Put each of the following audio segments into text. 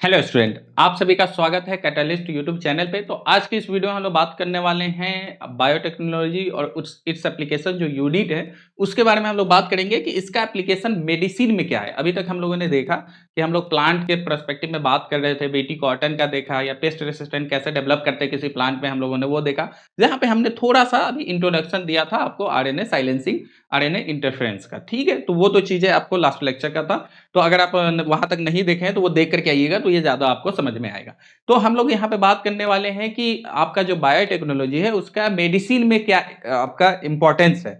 Hello student, आप सभी का स्वागत है कैटलिस्ट यूट्यूब चैनल पे। तो आज की इस वीडियो में हम लोग बात करने वाले हैं बायोटेक्नोलॉजी और इट्स एप्लीकेशन जो यूनिट है उसके बारे में हम लोग बात करेंगे कि इसका एप्लीकेशन मेडिसिन में क्या है। अभी तक हम लोगों ने देखा कि हम लोग प्लांट के पर्सपेक्टिव में बात कर रहे थे, बीटी कॉटन का देखा या पेस्ट रेसिस्टेंट कैसे डेवलप करते हैं किसी प्लांट में, हम लोगों ने वो देखा। जहाँ पे हमने थोड़ा सा अभी इंट्रोडक्शन दिया था आपको आरएनए साइलेंसिंग, आरएनए इंटरफेरेंस का, ठीक है। तो वो तो चीजें आपको लास्ट लेक्चर का था, तो अगर आप वहां तक नहीं देखे हैं तो वो देख करके आइएगा तो ये ज्यादा आपको समझ में आएगा। तो हम लोग यहाँ पे बात करने वाले हैं कि आपका जो बायोटेक्नोलॉजी है उसका मेडिसिन में क्या आपका इंपॉर्टेंस है।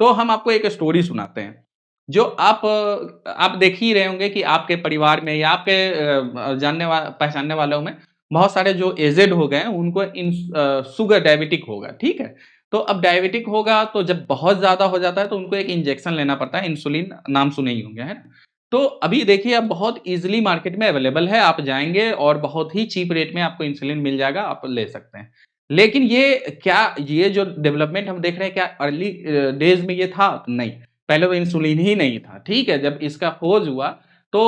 तो हम आपको एक स्टोरी सुनाते हैं जो आप देख ही रहे होंगे कि आपके परिवार में या आपके पहचानने वालों में बहुत सारे जो एजेड हो गए हैं उनको इन शुगर डायबिटिक होगा, ठीक है। तो अब डायबिटिक होगा तो जब बहुत ज्यादा हो जाता है तो उनको एक इंजेक्शन लेना पड़ता है, इंसुलिन, नाम सुने ही होंगे, है ना। तो अभी देखिए अब बहुत इजीली मार्केट में अवेलेबल है, आप जाएँगे और बहुत ही चीप रेट में आपको इंसुलिन मिल जाएगा, आप ले सकते हैं। लेकिन ये जो डेवलपमेंट हम देख रहे हैं क्या अर्ली डेज़ में ये था? नहीं, पहले तो इंसुलिन ही नहीं था, ठीक है? जब इसका खोज हुआ तो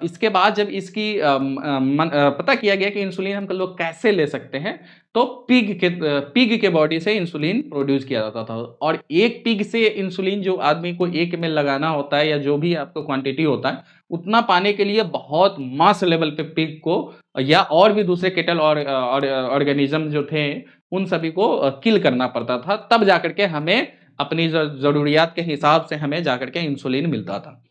इसके बाद जब इसकी पता किया गया कि इंसुलिन हम लोग कैसे ले सकते हैं, तो पिग के बॉडी से इंसुलिन प्रोड्यूस किया जाता था और एक पिग से इंसुलिन जो आदमी को 1 एमएल लगाना होता है या जो भी आपको क्वांटिटी होता है, उतना पाने के लिए बहुत मास लेवल पे पिग को या और भी दूसरे केटल और ऑर्गेनिज्म जो थे, उन सभी को किल करना पड़ता था। तब जाकर के हमें अपनी ज़रूरियात के हिसाब से हमें जाकर के इंसुलिन मिलता था।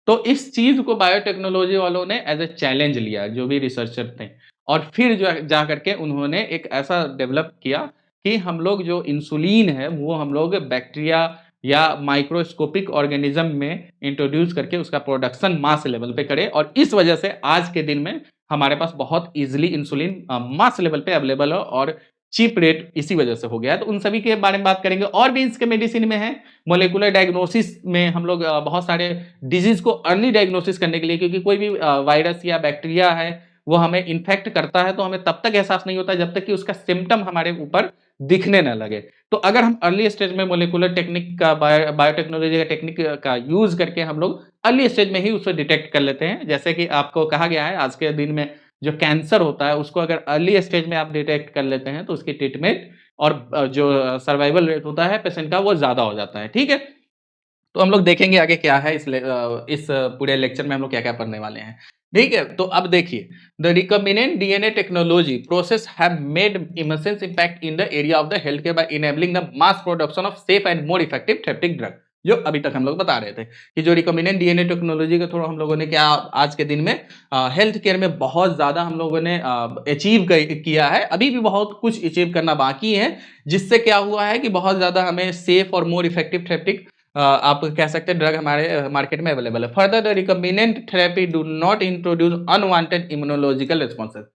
तो इस चीज़ को बायोटेक्नोलॉजी वालों ने एज़ अ चैलेंज लिया, जो भी रिसर्चर थे, और फिर जो है जा करके उन्होंने एक ऐसा डेवलप किया कि हम लोग जो इंसुलिन है वो हम लोग बैक्टीरिया या माइक्रोस्कोपिक ऑर्गेनिज्म में इंट्रोड्यूस करके उसका प्रोडक्शन मास लेवल पे करें, और इस वजह से आज के दिन में हमारे पास बहुत ईजिली इंसुलिन मास लेवल पे अवेलेबल है और चीप रेट इसी वजह से हो गया है। तो उन सभी के बारे में बात करेंगे और भी इसके मेडिसिन में है। मोलेकुलर डायग्नोसिस में हम लोग बहुत सारे डिजीज को अर्ली डायग्नोसिस करने के लिए, क्योंकि कोई भी वायरस या बैक्टीरिया है वो हमें इन्फेक्ट करता है तो हमें तब तक एहसास नहीं होता जब तक कि उसका सिम्टम हमारे ऊपर दिखने न लगे। तो अगर हम अर्ली स्टेज में मोलेकुलर टेक्निक का बायोटेक्नोलॉजी का टेक्निक का यूज करके हम लोग अर्ली स्टेज में ही उसे डिटेक्ट कर लेते हैं, जैसे कि आपको कहा गया है आज के दिन में जो कैंसर होता है उसको अगर अर्ली स्टेज में आप डिटेक्ट कर लेते हैं तो उसकी ट्रीटमेंट और जो सर्वाइवल रेट होता है पेशेंट का वो ज्यादा हो जाता है, ठीक है। तो हम लोग देखेंगे आगे क्या है इस पूरे लेक्चर में हम लोग क्या-क्या पढ़ने वाले हैं। ठीक है? तो अब देखिए, the recombinant DNA technology process have made immense impact in the area of the health care by enabling the mass production of safe and more effective therapeutic drug, जो अभी तक हम लोग बता रहे थे कि जो रिकॉम्बिनेंट डीएनए टेक्नोलॉजी के थ्रू हम लोगों ने क्या आज के दिन में हेल्थ केयर में बहुत ज़्यादा हम लोगों ने अचीव किया है। अभी भी बहुत कुछ अचीव करना बाकी है, जिससे क्या हुआ है कि बहुत ज़्यादा हमें सेफ और मोर इफेक्टिव थेरेप्यूटिक आप कह सकते हैं ड्रग हमारे मार्केट में अवेलेबल है। Further the recombinant therapy do not introduce unwanted immunological responses.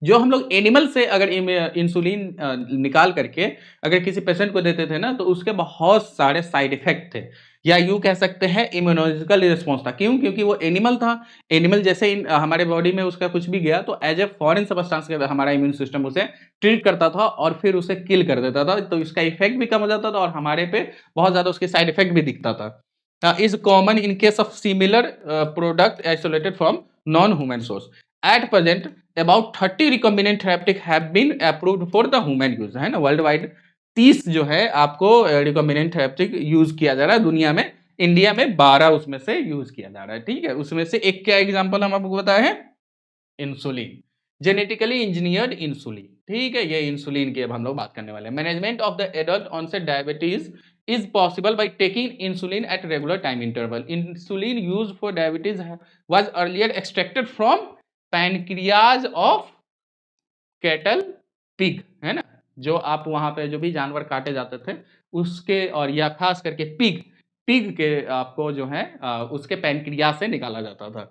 जो हम लोग एनिमल से अगर इंसुलिन निकाल करके अगर किसी पेशेंट को देते थे ना तो उसके बहुत सारे साइड इफेक्ट थे, या यूं कह सकते हैं इम्यूनोलॉजिकल रिस्पॉन्स था। क्यों? क्योंकि वो एनिमल था। एनिमल जैसे हमारे बॉडी में उसका कुछ भी गया तो एज ए फॉरेन सबस्टांस हमारा इम्यून सिस्टम उसे ट्रीट करता था और फिर उसे किल कर देता था, तो इसका इफेक्ट भी कम हो जाता था और हमारे पे बहुत ज्यादा उसके साइड इफेक्ट भी दिखता था। Is common in case of similar product isolated from non human source. At present about 30 recombinant therapeutic have been approved for the human use, है ना, वर्ल्ड वाइड 30 जो है आपको रिकॉम्बिनेंट थेरेप्टिक यूज किया जा रहा है दुनिया में। इंडिया में 12 उसमें से यूज किया जा रहा है, ठीक है। उसमें से एक क्या एग्जांपल हम आपको बताए हैं, इंसुलिन, जेनेटिकली इंजीनियर्ड इंसुलिन, ठीक है। ये इंसुलिन की अब हम लोग बात करने वाले हैं। Management of the adult onset diabetes is possible by taking insulin at regular time interval. Insulin used for diabetes was earlier extracted from pancreas of cattle pig, है ना। जो आप वहां पे जो भी जानवर काटे जाते थे उसके, और या खास करके पिग के आपको जो है उसके पैनक्रियाज से निकाला जाता था।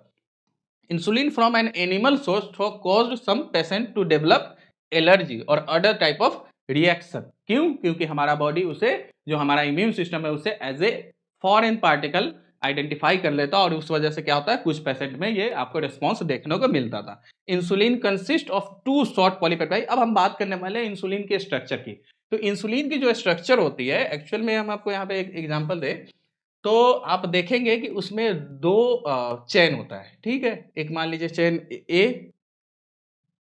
Insulin from an animal source caused some patient to develop allergy और अदर टाइप ऑफ रिएक्शन। क्यों? क्योंकि हमारा बॉडी उसे, जो हमारा इम्यून सिस्टम है, उसे as a foreign particle identify कर लेता और उस वजह से क्या होता है कुछ पेशेंट में ये आपको रिस्पॉन्स देखने को मिलता था। Insulin consist of 2 short polypeptide. अब हम बात करने वाले हैं इंसुलिन के स्ट्रक्चर की। तो इंसुलिन की जो स्ट्रक्चर होती है, एक्चुअल में हम आपको यहाँ पे एक एग्जांपल दें तो आप देखेंगे कि उसमें 2 चेन होता है, ठीक है। एक मान लीजिए चेन ए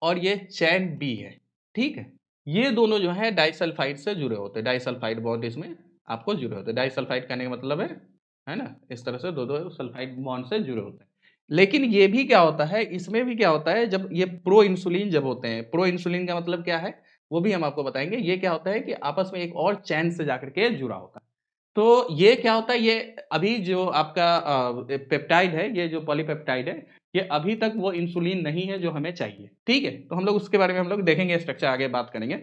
और ये चैन बी है, ठीक है। ये दोनों जो है डाइसल्फाइड से जुड़े होते हैं, डाइसल्फाइड बॉन्ड इसमें आपको जुड़े होते हैं। डाइसल्फाइड कहने का मतलब है ना, इस तरह से दो दो सल्फाइड बॉन्ड से जुड़े होते हैं। लेकिन ये भी क्या होता है, इसमें भी क्या होता है, जब ये प्रो इंसुलिन जब होते हैं, प्रो इंसुलिन का मतलब क्या है वो भी हम आपको बताएंगे। ये क्या होता है कि आपस में एक और चैन से जाकर के जुड़ा होता है। तो ये क्या होता है, ये अभी जो आपका पेप्टाइड है, ये जो पॉलीपेप्टाइड है, ये अभी तक वो इंसुलिन नहीं है जो हमें चाहिए, ठीक है। तो हम लोग उसके बारे में हम लोग देखेंगे, स्ट्रक्चर आगे बात करेंगे।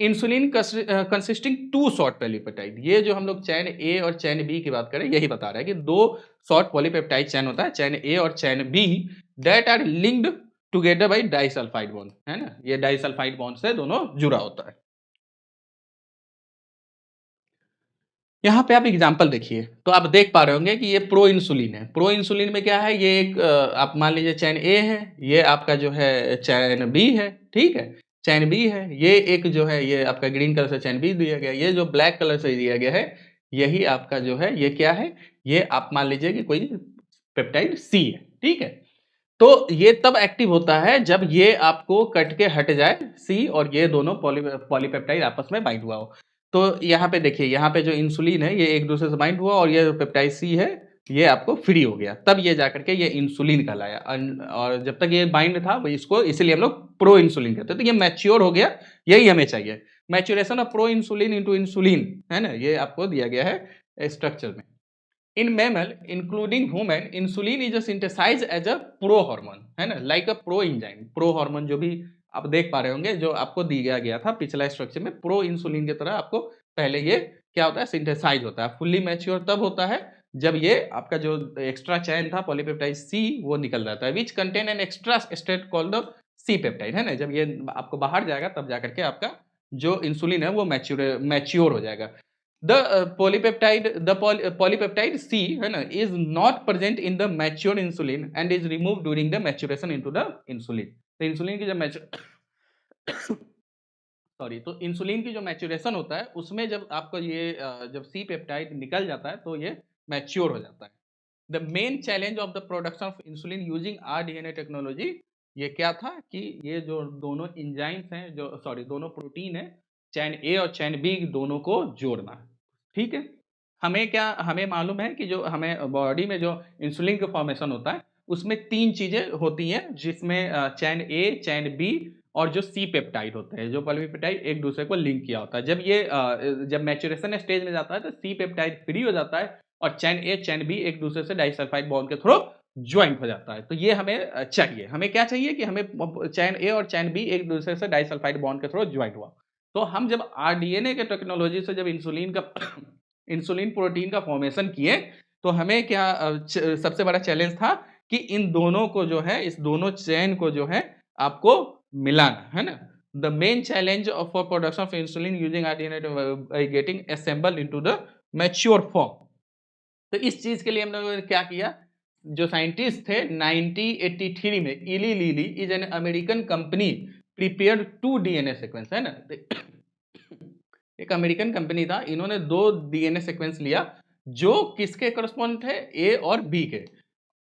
Insulin consisting two short polypeptide, ये जो हम लोग चैन ए और चैन बी की बात करें, यही बता रहा है कि दो शॉर्ट पॉलीपेप्टाइड चैन होता है, चैन ए और chain B, that are linked together by disulphide bond, है ना। ये डाइसल्फाइड बॉन्ड से दोनों जुड़ा होता है। यहाँ पे आप एग्जाम्पल देखिए, तो आप देख पा रहे होंगे कि ये प्रो इंसुलिन है। प्रो इंसुलिन में क्या है, ये एक आप मान लीजिए चैन ए है, ये आपका जो है चैन बी है, ठीक है। चैन बी है, ये एक जो है ये आपका ग्रीन कलर से चैन बी दिया गया, ये जो ब्लैक कलर से दिया गया है, यही आपका जो है ये क्या है, ये आप मान लीजिए कि कोई पेप्टाइड सी है, ठीक है। तो ये तब एक्टिव होता है जब ये आपको कट के हट जाए सी, और ये दोनों पॉलीपेप्टाइड आपस में बाइंड हुआ हो। तो यहाँ पे देखिए, यहाँ पे जो इंसुलिन है ये एक दूसरे से बाइंड हुआ, और ये जो पेप्टाइड सी है ये आपको फ्री हो गया, तब ये जाकर के ये इंसुलिन कहलाया। और जब तक ये बाइंड था वो इसको, इसलिए हम लोग प्रो इंसुलिन कहते हैं। तो ये मैच्योर हो गया, यही हमें चाहिए, maturation of pro insulin into insulin, है ना, ये आपको दिया गया है स्ट्रक्चर में। In mammal, including human, insulin is synthesized as a pro-hormone, है ना, like a pro-enzyme। pro-hormone जो भी आप देख पा रहे होंगे, जो आपको दिया गया था पिछला स्ट्रक्चर में, प्रो इंसुलिन की तरह आपको पहले ये क्या होता है, सिंथेसाइज होता है। फुल्ली मैच्योर तब होता है जब ये आपका जो एक्स्ट्रा चैन था पॉलीपेप्टाइड सी वो निकल जाता है, which contain an extra state called the C peptide, है ना। जब ये आपको बाहर जाएगा तब जाकर के आपका जो इंसुलिन है वो मैच्योर हो जाएगा। Polypeptide C है ना is not present in the mature insulin and is removed during the maturation into the insulin। तो इंसुलिन की जब सॉरी, तो इंसुलिन की जो मैच्योरेशन होता है उसमें जब आपको ये जब सी पेप्टाइड निकल जाता है तो ये मैच्योर हो जाता है। The main challenge of the production of insulin using rDNA technology, ये क्या था कि ये जो दोनों इंजाइम्स हैं, जो सॉरी दोनों प्रोटीन है, चैन ए और चैन बी दोनों को जोड़ना, ठीक है। हमें क्या, हमें मालूम है कि जो हमें बॉडी में जो इंसुलिन का फॉर्मेशन होता है उसमें तीन चीजें होती हैं, जिसमें चैन ए, चैन बी और जो सी पेप्टाइड होते हैं, जो पॉलीपेप्टाइड एक दूसरे को लिंक किया होता है। जब ये जब मैच्योरेशन स्टेज में जाता है तो सी पेप्टाइड फ्री हो जाता है और चैन ए चैन बी एक दूसरे से डाइसल्फाइड बॉन्ड के थ्रू ज्वाइंट हो जाता है। तो ये हमें चाहिए, हमें क्या चाहिए कि हमें चैन ए और चैन बी एक दूसरे से डाइसल्फाइड बॉन्ड के थ्रू ज्वाइंट हुआ। तो हम जब आरडीएनए के टेक्नोलॉजी से जब इंसुलिन का इंसुलिन प्रोटीन का फॉर्मेशन किए, तो हमें क्या सबसे बड़ा चैलेंज था कि इन दोनों को जो है, इस दोनों चेन को जो है आपको मिलाना, है ना। The main challenge for production of insulin using rDNA getting assemble into the mature form. तो इस चीज के लिए हम लोगों ने क्या किया, जो साइंटिस्ट थे 1983 में, इली lily is an American company prepared 2 DNA sequence, है ना। एक अमेरिकन कंपनी था, इन्होंने 2 डीएनए सीक्वेंस लिया जो किसके करस्पॉन्ड थे, ए और बी के।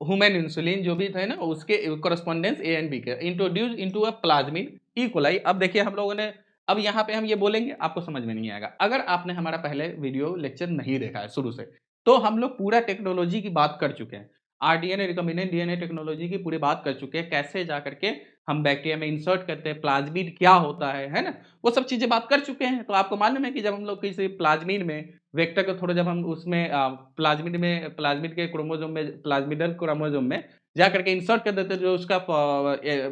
ह्यूमन इंसुलिन जो भी थे ना उसके करस्पॉन्डेंस ए एंड बी के, introduce into a plasmid E coli. अब देखिए हम लोगों ने, अब यहाँ पे हम ये बोलेंगे आपको समझ में नहीं आएगा अगर आपने हमारा पहले वीडियो लेक्चर नहीं देखा है शुरू से। तो हम लोग पूरा टेक्नोलॉजी की बात कर चुके हैं, आरडीएनए रिकॉम्बिनेंट डीएनए टेक्नोलॉजी की पूरी बात कर चुके हैं, कैसे जा करके हम बैक्टीरिया में इंसर्ट करते हैं, प्लाज्मिड क्या होता है ना, वो सब चीजें बात कर चुके हैं। तो आपको मालूम है कि जब हम लोग किसी प्लाज्मिड में वेक्टर को थोड़ा, जब हम उसमें प्लाज्मिड के क्रोमोसोम में, प्लाज्मिडल क्रोमोसोम में जा करके इंसर्ट कर देते हैं, जो उसका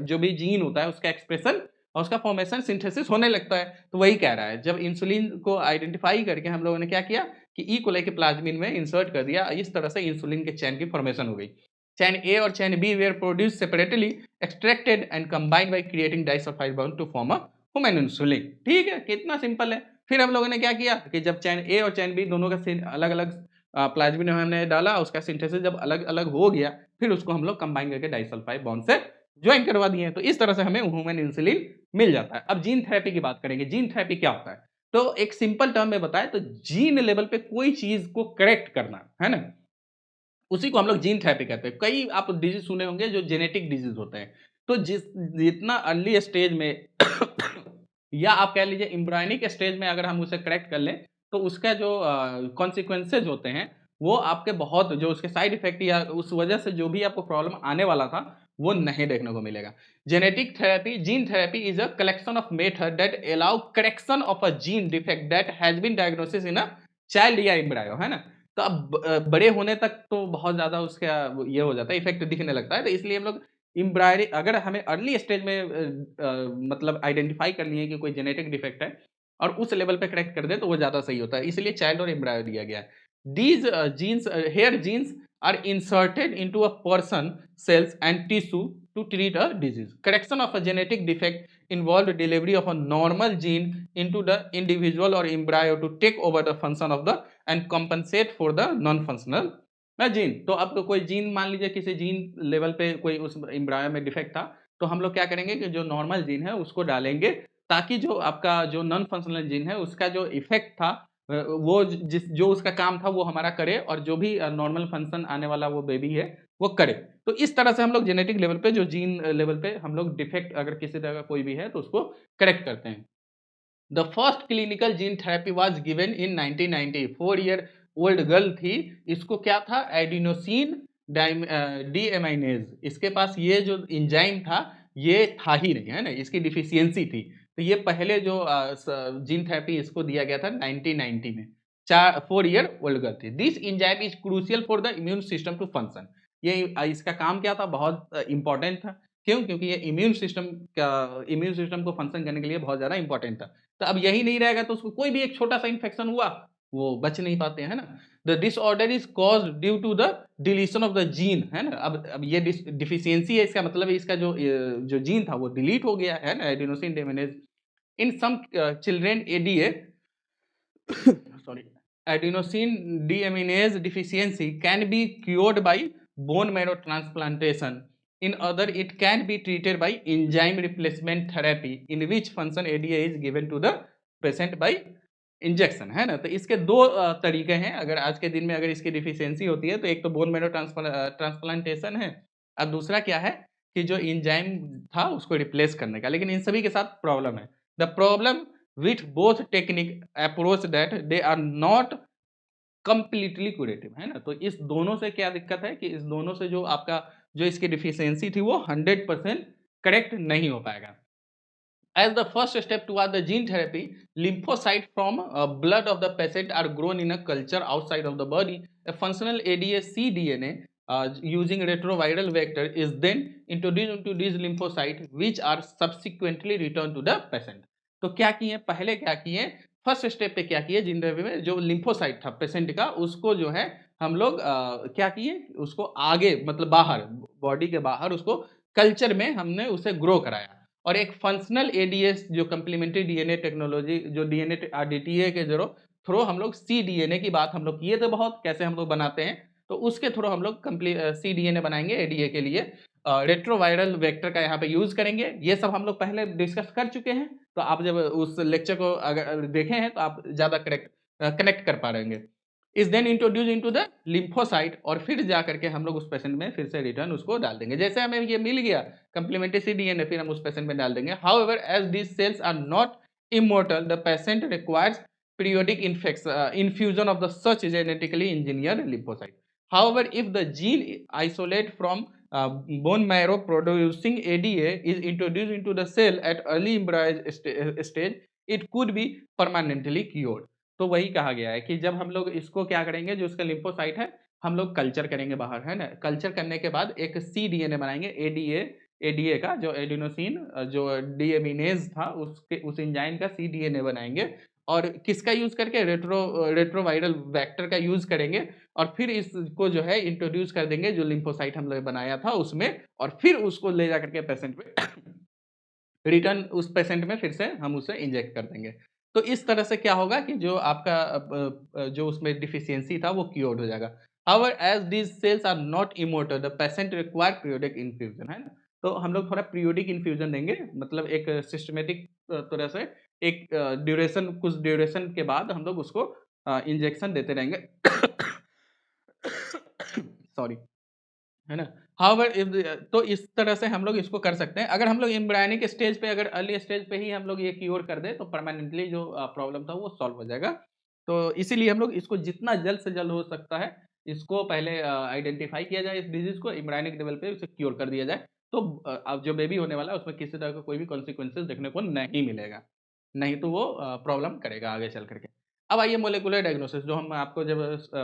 जो भी जीन होता है उसका एक्सप्रेशन और उसका फॉर्मेशन सिंथेसिस होने लगता है। तो वही कह रहा है, जब इंसुलिन को आइडेंटिफाई करके हम लोगों ने क्या किया कि ई कोलाई के प्लाज्मिड में इंसर्ट कर दिया, इस तरह से इंसुलिन के चैन की फॉर्मेशन हो गई। चैन ए और chain B were produce separately, extracted and combined by creating disulphide bond to form a human insulin. ठीक है, कितना सिंपल है। फिर हम लोगों ने क्या किया कि जब चैन ए और चैन बी दोनों का अलग अलग प्लाज्मिड में हमने डाला, उसका सिंथेसिस जब अलग अलग हो गया, फिर उसको हम लोग कंबाइन करके डाइसल्फाइड बॉन्ड से ज्वाइन करवा दिए। तो इस तरह से हमें ह्यूमन इंसुलिन मिल जाता है। अब जीन थेरेपी की बात करेंगे। जीन थेरेपी क्या होता है, तो एक सिंपल टर्म में बताएं तो जीन लेवल पे कोई चीज को करेक्ट करना, है ना, उसी को हम लोग जीन थेरेपी कहते हैं। कई आप डिजीज सुने होंगे जो जेनेटिक डिजीज होते हैं, तो जितना अर्ली स्टेज में या आप कह लीजिए एम्ब्रियोनिक स्टेज में अगर हम उसे करेक्ट कर लें, तो उसका जो कॉन्सिक्वेंसेज होते हैं, वो आपके बहुत जो उसके साइड इफेक्ट या उस वजह से जो भी आपको प्रॉब्लम आने वाला था, वो नहीं देखने को मिलेगा। Genetic therapy, gene therapy is a collection of method that allow correction of a gene defect that has been diagnosis in a child या एम्ब्रायो, है ना? तो अब बड़े होने तक तो बहुत ज़्यादा उसका ये हो जाता है, इफेक्ट दिखने लगता है, तो इसलिए हम लोग एम्ब्रायरी अगर हमें अर्ली स्टेज में मतलब आइडेंटिफाई कर लिए कि कोई जेनेटिक डिफेक्ट है और उस लेवल पे करेक्ट कर दे तो वो ज़्यादा सही होता है, इसलिए चाइल्ड और एम्ब्रायो दिया गया है। These genes hair genes are inserted into a person cells and tissue to treat a disease. Correction of a genetic defect involved delivery of a normal gene into the individual or embryo to take over the function of the and compensate for the non-functional gene. तो अब कोई gene मान लीजिए किसी gene level पे कोई उस embryo में डिफेक्ट था, तो हम लोग क्या करेंगे कि जो नॉर्मल जीन है उसको डालेंगे, ताकि जो आपका जो नॉन फंक्शनल जीन है उसका जो इफेक्ट था वो जो उसका काम था वो हमारा करे, और जो भी नॉर्मल फंक्शन आने वाला वो बेबी है वो करे। तो इस तरह से हम लोग जेनेटिक लेवल पे जो जीन लेवल पे हम लोग डिफेक्ट अगर किसी तरह का कोई भी है तो उसको करेक्ट करते हैं। The first clinical gene therapy was given in 1990। 4 year old girl थी, इसको क्या था, एडिनोसिन डीएमाइनेज, इसके पास ये जो इंजाइम था ये था ही नहीं, है ना, इसकी डिफिशियंसी थी। तो ये पहले जो जीन थेरेपी इसको दिया गया था 1990 में। 4 ईयर ओल्ड गर्ल थी। This enzyme is crucial for the immune system to function. ये इसका काम क्या था, बहुत इंपॉर्टेंट था। क्यों? क्योंकि ये इम्यून सिस्टम को फंक्शन करने के लिए बहुत ज़्यादा इंपॉर्टेंट था। तो अब यही नहीं रहेगा तो उसको कोई भी एक छोटा-सा इन्फेक्शन हुआ, वो बच नहीं पाते हैं, है ना? The disorder is caused due to the deletion of the gene, है ना? अब ये डिफिशियंसी है, इसका मतलब है इसका जो जीन था वो डिलीट हो गया है ना, adenosine deaminase. In some children ADA sorry, adenosine deaminase deficiency can be cured by bone marrow transplantation. In other, it can be treated by enzyme replacement therapy, in which function ADA is given to the patient by injection, है ना? तो इसके दो तरीके हैं। अगर आज के दिन में अगर इसकी डिफिशियंसी होती है तो एक तो बोन मैरो ट्रांसप्लांटेशन है, और दूसरा क्या है कि जो एंजाइम था उसको रिप्लेस करने का। लेकिन इन सभी के साथ प्रॉब्लम है। The problem with both technique approach that they are not completely curative, है ना? तो इस दोनों से क्या दिक्कत है कि इस दोनों से जो आपका जो इसकी डिफिशियंसी थी वो 100% करेक्ट नहीं हो पाएगा। As the first step toward the gene therapy, lymphocytes from blood of the patient are grown in a culture outside of the body. A functional ADA-cDNA using retroviral vector is then introduced into these lymphocytes, which are subsequently returned to the patient. तो क्या किए, पहले क्या किए, first step पे क्या किए, gene therapy में जो लिम्फोसाइट था पेशेंट का उसको जो है हम लोग क्या किए, उसको आगे मतलब बाहर बॉडी के बाहर उसको कल्चर में हमने उसे ग्रो कराया। और एक फंक्शनल एडीएस जो कंप्लीमेंट्री डीएनए टेक्नोलॉजी जो डीएनए आरडीटीए के जरो थ्रू हम लोग सी डीएनए की बात हम लोग किए थे बहुत, कैसे हम लोग बनाते हैं, तो उसके थ्रू हम लोग सी डीएनए बनाएंगे एडीए के लिए। रेट्रोवायरल वेक्टर का यहाँ पे यूज करेंगे। ये सब हम लोग पहले डिस्कस कर चुके हैं, तो आप जब उस लेक्चर को अगर देखे हैं तो आप ज़्यादा कनेक्ट कर पा रहेंगे। Is then introduce into the lymphocyte, और फिर जा करके हम लोग उस पेशेंट में फिर से रिटर्न उसको डाल देंगे। जैसे हमें ये मिल गया कंप्लीमेंट्री सी डीएनए, फिर हम उस पेशेंट में डाल देंगे। However as these cells are not immortal, the patient requires periodic infusion of the such genetically engineered lymphocyte. However, if the gene isolate from bone marrow producing ADA is introduced into the cell at early embryo stage, it could be permanently cured. तो वही कहा गया है कि जब हम लोग इसको क्या करेंगे, जो उसका लिम्फोसाइट है हम लोग कल्चर करेंगे बाहर, है ना? कल्चर करने के बाद एक सी डीएनए बनाएंगे एडीए का, जो एडिनोसिन जो डीएमिनेज था उसके उस एंजाइम का सी डीएनए बनाएंगे, और किसका यूज करके, रेट्रोवायरल वेक्टर का यूज करेंगे, और फिर इसको जो है इंट्रोड्यूस कर देंगे जो लिम्फोसाइट हम लोग बनाया था उसमें, और फिर उसको ले जा करके पेशेंट में रिटर्न उस पेशेंट में फिर से हम उसे इंजेक्ट कर देंगे। तो इस तरह से क्या होगा कि जो आपका जो उसमें डिफिशियंसी था वो क्योर्ड हो जाएगा। However as these cells are not immortal, the patient require periodic infusion, है ना? तो हम लोग थोड़ा पीरियोडिक इन्फ्यूजन देंगे, मतलब एक सिस्टमेटिक तरह से एक ड्यूरेशन, कुछ ड्यूरेशन के बाद हम लोग उसको इंजेक्शन देते रहेंगे। सॉरी, है ना? हाउएवर तो इस तरह से हम लोग इसको कर सकते हैं। अगर हम लोग एम्ब्रायनिक स्टेज पे, अगर अर्ली स्टेज पे ही हम लोग ये क्योर कर दें तो परमानेंटली जो प्रॉब्लम था वो सॉल्व हो जाएगा। तो इसीलिए हम लोग इसको जितना जल्द से जल्द हो सकता है इसको पहले आइडेंटिफाई किया जाए, इस डिजीज़ को एम्ब्रायनिक लेवल पे उसे क्योर कर दिया जाए। तो अब जो बेबी होने वाला है उसमें किसी तरह का कोई भी कॉन्सिक्वेंसेस देखने को नहीं मिलेगा। नहीं तो वो प्रॉब्लम करेगा आगे चल कर के। अब आइए मोलेकुलर डायग्नोसिस, जो हम आपको जब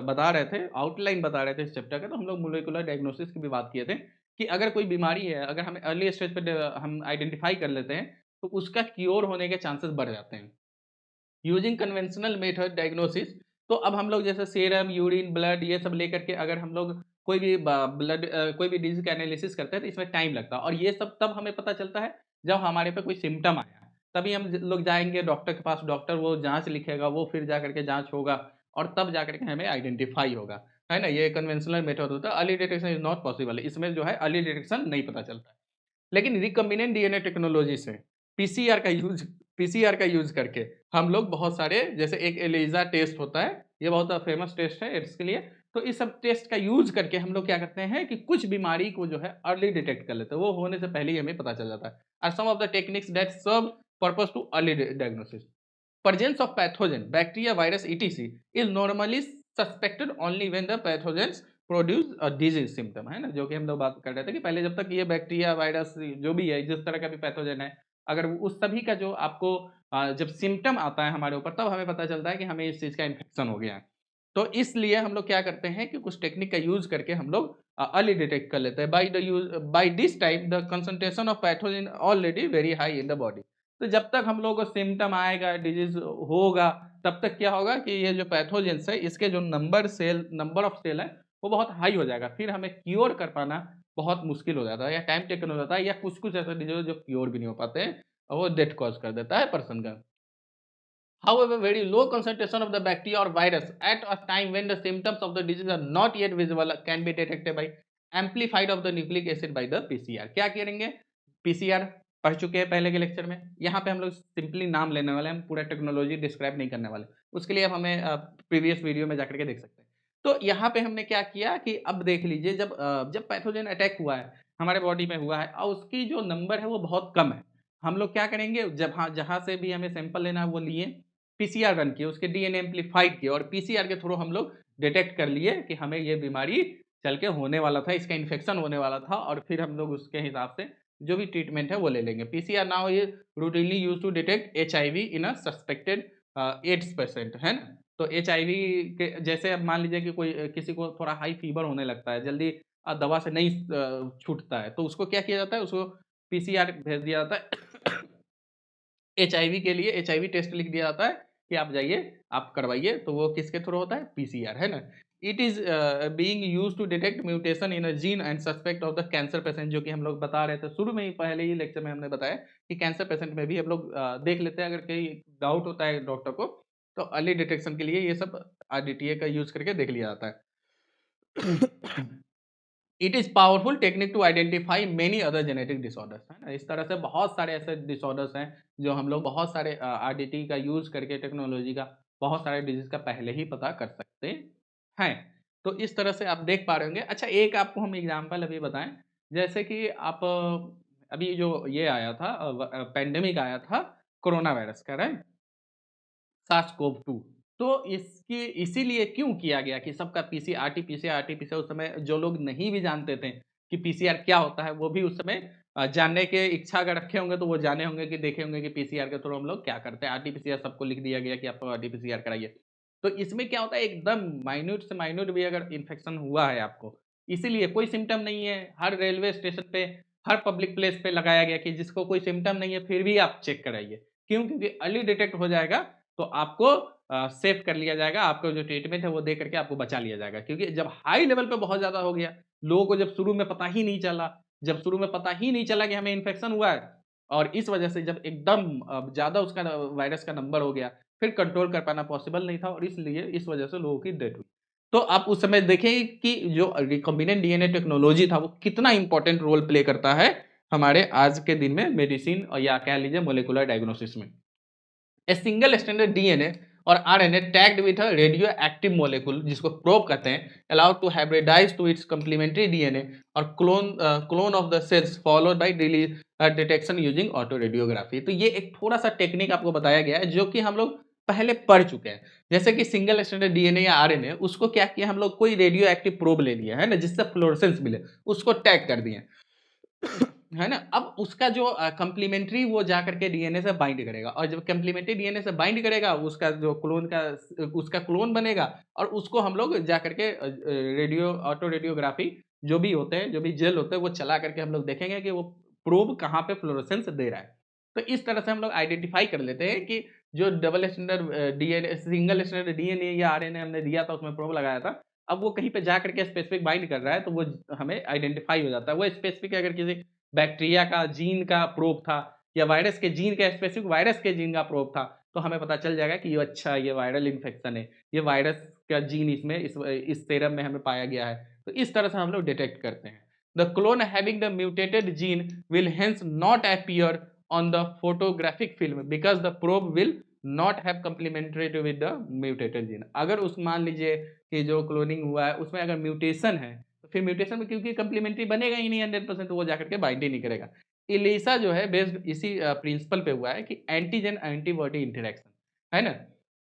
बता रहे थे, आउटलाइन बता रहे थे इस चैप्टर का, तो हम लोग मोलेकुलर डायग्नोसिस की भी बात किए थे कि अगर कोई बीमारी है, अगर हमें अर्ली स्टेज पे हम आइडेंटिफाई कर लेते हैं, तो उसका क्योर होने के चांसेस बढ़ जाते हैं। यूजिंग कन्वेंशनल मेथड डायग्नोसिस, तो अब हम लोग जैसे सीरम, यूरिन, ब्लड ये सब लेकर के अगर हम लोग कोई भी कोई भी डिजीज़ का एनालिसिस करते हैं तो इसमें टाइम लगता है, और ये सब तब हमें पता चलता है जब हमारे पे कोई सिम्पटम आया है। तभी हम लोग जाएँगे डॉक्टर के पास, डॉक्टर वो जाँच लिखेगा, वो फिर जा कर के जाँच होगा और तब जा कर के हमें आइडेंटिफाई होगा, है ना? ये कन्वेंशनल मेथड होता है। Early detection is not possible, इसमें जो है अर्ली डिटेक्शन नहीं पता चलता है। लेकिन रिकॉम्बिनेंट डीएनए टेक्नोलॉजी से पीसीआर का यूज़ पीसीआर का यूज़ करके हम लोग बहुत सारे, जैसे एक एलिजा टेस्ट होता है, ये बहुत फेमस टेस्ट है एड्स के लिए। तो इस सब टेस्ट का यूज़ करके हम लोग क्या करते हैं कि कुछ बीमारी को जो है अर्ली डिटेक्ट कर लेते हैं, वो होने से पहले ही हमें पता चल जाता है। और some of the techniques that serve purpose to early diagnosis. Presence of pathogen, bacteria, virus, etc. is normally suspected only when the pathogens produce a disease symptom, है ना? जो कि हम लोग बात कर रहे थे कि पहले जब तक ये बैक्टीरिया, वायरस जो भी है, जिस तरह का भी पैथोजन है, अगर उस सभी का जो आपको जब सिम्पटम आता है हमारे ऊपर, तब हमें पता चलता है कि हमें इस चीज़ का इन्फेक्शन हो गया है। तो इसलिए हम लोग क्या करते हैं कि कुछ टेक्निक का यूज़ करके हम लोग अर्ली डिटेक्ट कर लेते हैं। By this time the concentration of pathogen already very high in the body. तो जब तक हम लोगों को सिम्पटम आएगा, डिजीज़ होगा, तब तक क्या होगा कि ये जो पैथोजेंस है, इसके जो नंबर ऑफ सेल है, वो बहुत हाई हो जाएगा। फिर हमें क्योर कर पाना बहुत मुश्किल हो जाता है, या टाइम टेकन हो जाता है, या कुछ-कुछ ऐसे डिजीज़ जो क्योर भी नहीं हो पाते हैं, और वो डेथ कॉज़ कर देता है पर्सन का। However, very low concentration of the bacteria or virus at a time when the symptoms of the disease are not yet visible can be detected by amplified of the nucleic acid by the PCR। क्या करेंगे? PCR पढ़ चुके हैं पहले के lecture में। यहाँ पे हम लोग सिंपली नाम लेने वाले हैं, हम पूरा टेक्नोलॉजी डिस्क्राइब नहीं करने वाले। उसके लिए आप हमें प्रीवियस वीडियो में जाकर के देख सकते हैं। तो यहाँ पे हमने क्या किया कि अब देख लीजिए, जब पैथोजन अटैक हुआ है, हमारे बॉडी में हुआ है और उसकी जो नंबर है वो बहुत कम है। हम लोग क्या करेंगे, जहाँ से भी हमें सैंपल लेना है वो लिए, पीसीआर रन किए, उसके डीएनए एम्प्लीफाइड किए, और पीसीआर के थ्रू हम लोग डिटेक्ट कर लिए कि हमें ये बीमारी चल के होने वाला था, इसका इन्फेक्शन होने वाला था, और फिर हम लोग उसके हिसाब से जो भी ट्रीटमेंट है वो ले लेंगे। पीसीआर नाउ ये routinely used to detect HIV in a suspected AIDS patient, है ना? तो एचआईवी के जैसे अब मान लीजिए कि कोई किसी को थोड़ा हाई फीवर होने लगता है, जल्दी दवा से नहीं छूटता है, तो उसको क्या किया जाता है, उसको पीसीआर भेज दिया जाता है। एचआईवी के लिए एचआईवी टेस्ट लिख दिया जाता है कि आप जाइए, आप करवाइए, तो वो किसके थ्रू होता है? पीसीआर, है ना? It is being used to detect mutation in a gene and suspect of the cancer patient, जो कि हम लोग बता रहे थे शुरू में ही, पहले ही लेक्चर में हमने बताया कि कैंसर पेशेंट में भी हम लोग देख लेते हैं, अगर कहीं डाउट होता है डॉक्टर को, तो अर्ली डिटेक्शन के लिए ये सब आरडीटीए का यूज़ करके देख लिया जाता है। It is powerful technique to identify many other genetic disorders, है ना? इस तरह से बहुत सारे ऐसे डिसऑर्डर्स हैं जो हम लोग बहुत सारे आरडीटी का यूज़ करके, टेक्नोलॉजी का, बहुत सारे डिजीज़ का पहले ही पता कर सकते हैं। तो इस तरह से आप देख पा रहे होंगे। अच्छा, एक आपको हम एग्ज़ाम्पल अभी बताएँ, जैसे कि आप अभी जो ये आया था पैंडेमिक आया था कोरोना वायरस का, राइट? सार्स-कोव-2। तो इसकी इसीलिए क्यों किया गया कि सबका आरटी-पीसीआर उस समय जो लोग नहीं भी जानते थे कि पीसीआर क्या होता है, वो भी उस समय जानने के इच्छा अगर रखे होंगे तो वो जाने होंगे, कि देखे होंगे कि पीसीआर के थ्रू हम लोग क्या करते हैं। आरटी-पीसीआर सबको लिख दिया गया कि आप आरटी-पीसीआर कराइए। तो इसमें क्या होता है, एकदम माइन्यूट से माइन्यूट भी अगर इन्फेक्शन हुआ है आपको, इसीलिए कोई सिम्पटम नहीं है, हर रेलवे स्टेशन पे, हर पब्लिक प्लेस पे लगाया गया कि जिसको कोई सिम्पटम नहीं है फिर भी आप चेक कराइए। क्यों? क्योंकि अर्ली डिटेक्ट हो जाएगा तो आपको सेव कर लिया जाएगा, आपका जो ट्रीटमेंट है वो दे करके आपको बचा लिया जाएगा। क्योंकि जब हाई लेवल पे बहुत ज़्यादा हो गया, लोगों को जब शुरू में पता ही नहीं चला, कि हमें इन्फेक्शन हुआ है, और इस वजह से जब एकदम ज़्यादा उसका वायरस का नंबर हो गया, फिर कंट्रोल कर पाना पॉसिबल नहीं था, और इसलिए इस वजह से लोगों की डेथ हुई। तो आप उस समय देखें कि जो रिकॉम्बिनेंट डीएनए टेक्नोलॉजी था वो कितना इंपॉर्टेंट रोल प्ले करता है हमारे आज के दिन में मेडिसिन, और या कह लीजिए मोलेकुलर डायग्नोसिस में। A single stranded DNA और RNA tagged with a radio active molecule जिसको प्रोब कहते हैं, allowed to hybridise to its complementary DNA और clone of the cells followed by detection using autoradiography. तो ये एक थोड़ा सा टेक्निक आपको बताया गया है जो कि हम लोग पहले पढ़ चुके हैं। जैसे कि सिंगल स्ट्रैंडेड डीएनए या आरएनए, उसको क्या किया हम लोग, कोई रेडियो एक्टिव प्रोब ले लिया है ना, जिससे फ्लोरेसेंस मिले, उसको टैग कर दिए है ना। अब उसका जो कंप्लीमेंट्री वो जा करके डीएनए से बाइंड करेगा, और जब कंप्लीमेंट्री डीएनए से बाइंड करेगा उसका जो क्लोन का उसका क्लोन बनेगा, और उसको हम लोग जा करके रेडियो ऑटो रेडियोग्राफी जो भी होते हैं, जो भी जेल होते हैं, वो चला करके हम लोग देखेंगे कि वो प्रोब कहाँ पे फ्लोरेसेंस दे रहा है। तो इस तरह से हम लोग आइडेंटिफाई कर लेते हैं कि जो double standard DNA, single standard DNA या आरएनए हमने दिया था, उसमें प्रोब लगाया था, अब वो कहीं पे जा करके स्पेसिफिक बाइंड कर रहा है, तो वो हमें आइडेंटिफाई हो जाता है। वो स्पेसिफिक अगर किसी बैक्टीरिया का जीन का प्रोब था, या वायरस के जीन का, स्पेसिफिक वायरस के जीन का प्रोब था, तो हमें पता चल जाएगा कि ये अच्छा, ये वायरल इन्फेक्शन है, ये वायरस का जीन इसमें इस सेरम में हमें पाया गया है। तो इस तरह से हम लोग डिटेक्ट करते हैं। The clone having the mutated gene will hence not appear on the photographic film because the probe will not have complementary with the mutated gene. अगर उस मान लीजिए कि जो क्लोनिंग हुआ है उसमें अगर म्यूटेशन है, तो फिर म्यूटेशन में क्योंकि कंप्लीमेंट्री बनेगा ही नहीं 100%, तो वो जाकर के बाइंड ही नहीं करेगा। इलिसा जो है बेस्ड इसी प्रिंसिपल पे हुआ है कि एंटीजन एंटीबॉडी इंटरेक्शन, है ना।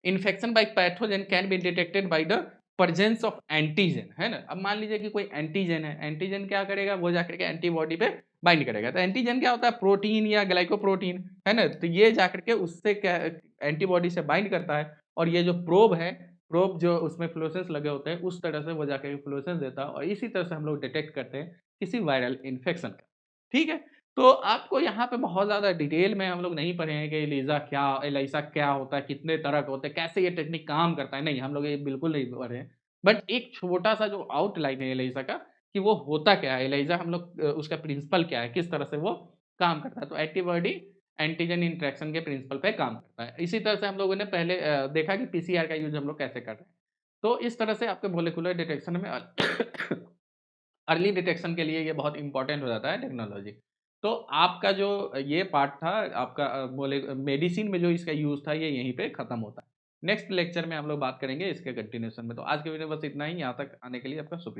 Infection by pathogen can be detected by the presence of antigen, है ना। अब मान लीजिए कि कोई एंटीजन है, एंटीजन क्या करेगा, वो जाकर के एंटीबॉडी पे बाइंड करेगा। तो एंटीजन क्या होता है, प्रोटीन या ग्लाइकोप्रोटीन, है ना। तो ये जाकर के उससे क्या एंटीबॉडी से बाइंड करता है, और ये जो प्रोब है, प्रोब जो उसमें फ्लोरेसेंस लगे होते हैं, उस तरह से वो जाकर फ्लोरेसेंस देता है, और इसी तरह से हम लोग डिटेक्ट करते हैं किसी वायरल इन्फेक्शन का। ठीक है। तो आपको यहाँ पे बहुत ज़्यादा डिटेल में हम लोग नहीं पढ़े हैं कि एलिसा क्या होता है, कितने तरह के होते हैं, कैसे ये टेक्निक काम करता है, नहीं हम लोग ये बिल्कुल नहीं पढ़े हैं। बट एक छोटा सा जो आउटलाइन है एलिसा का, कि वो होता क्या है, एलिसा हम लोग उसका प्रिंसिपल क्या है, किस तरह से वो काम करता है। तो एंटीबॉडी एंटीजन इंटरेक्शन के प्रिंसिपल पे काम करता है। इसी तरह से हम लोगों ने पहले देखा कि पीसीआर का यूज हम लोग कैसे कर रहे हैं। तो इस तरह से आपके मोलिकुलर डिटेक्शन में अर्ली डिटेक्शन के लिए ये बहुत इंपॉर्टेंट हो जाता है टेक्नोलॉजी। तो आपका जो ये पार्ट था, आपका बोले मेडिसिन में जो इसका यूज़ था, ये यहीं पे खत्म होता है। नेक्स्ट लेक्चर में हम लोग बात करेंगे इसके कंटिन्यूएशन में। तो आज के वीडियो में बस इतना ही। यहाँ तक आने के लिए आपका शुक्रिया।